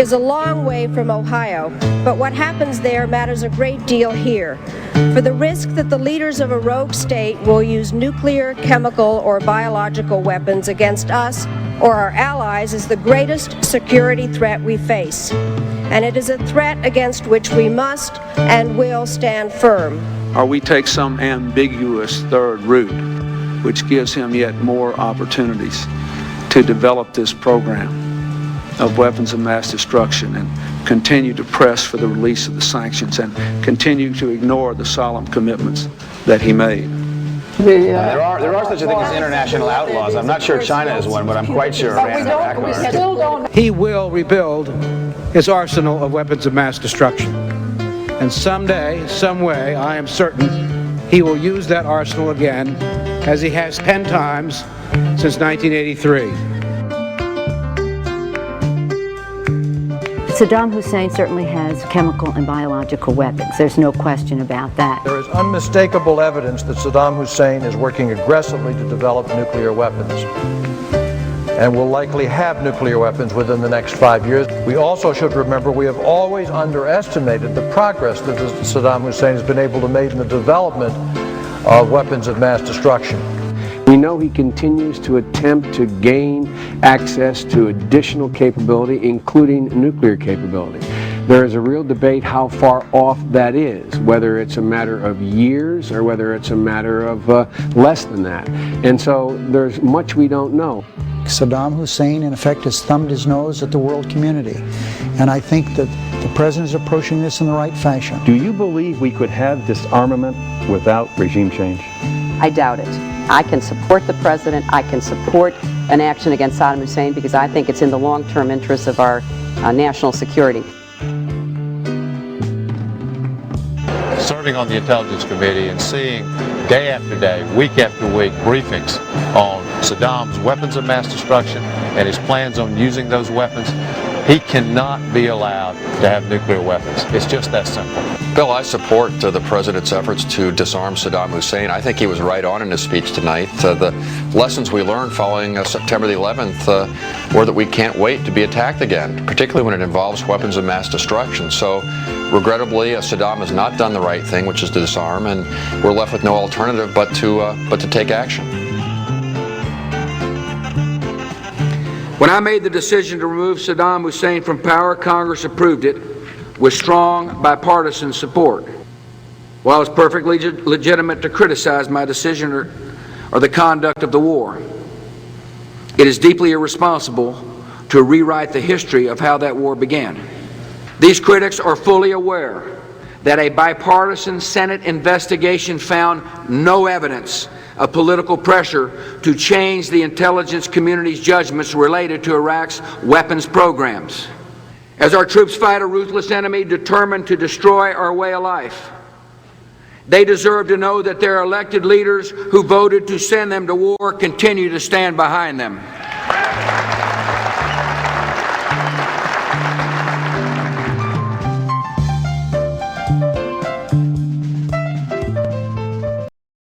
is a long way from Ohio, but what happens there matters a great deal here. For the risk that the leaders of a rogue state will use nuclear, chemical, or biological weapons against us or our allies is the greatest security threat we face. And it is a threat against which we must and will stand firm. Or we take some ambiguous third route, which gives him yet more opportunities to develop this program of weapons of mass destruction and continue to press for the release of the sanctions and continue to ignore the solemn commitments that he made. There are such a thing as international outlaws. I'm not sure China is one, but I'm quite sure Iran is. He will rebuild his arsenal of weapons of mass destruction. And someday, some way, I am certain he will use that arsenal again, as he has 10 times since 1983. Saddam Hussein certainly has chemical and biological weapons. There's no question about that. There is unmistakable evidence that Saddam Hussein is working aggressively to develop nuclear weapons and will likely have nuclear weapons within the next 5 years. We also should remember we have always underestimated the progress that Saddam Hussein has been able to make in the development of weapons of mass destruction. We know he continues to attempt to gain access to additional capability, including nuclear capability. There is a real debate how far off that is, whether it's a matter of years or whether it's a matter of less than that. And so there's much we don't know. Saddam Hussein, in effect, has thumbed his nose at the world community. And I think that the president is approaching this in the right fashion. Do you believe we could have disarmament without regime change? I doubt it. I can support the president. I can support an action against Saddam Hussein because I think it's in the long-term interest of our national security. Serving on the Intelligence Committee and seeing day after day, week after week, briefings on Saddam's weapons of mass destruction and his plans on using those weapons, he cannot be allowed to have nuclear weapons. It's just that simple. Bill, I support the president's efforts to disarm Saddam Hussein. I think he was right on in his speech tonight. The lessons we learned following September the 11th were that we can't wait to be attacked again, particularly when it involves weapons of mass destruction. So, regrettably, Saddam has not done the right thing, which is to disarm, and we're left with no alternative but to take action. When I made the decision to remove Saddam Hussein from power, Congress approved it with strong bipartisan support. While it's perfectly legitimate to criticize my decision or the conduct of the war, it is deeply irresponsible to rewrite the history of how that war began. These critics are fully aware that a bipartisan Senate investigation found no evidence of political pressure to change the intelligence community's judgments related to Iraq's weapons programs. As our troops fight a ruthless enemy determined to destroy our way of life, they deserve to know that their elected leaders who voted to send them to war continue to stand behind them.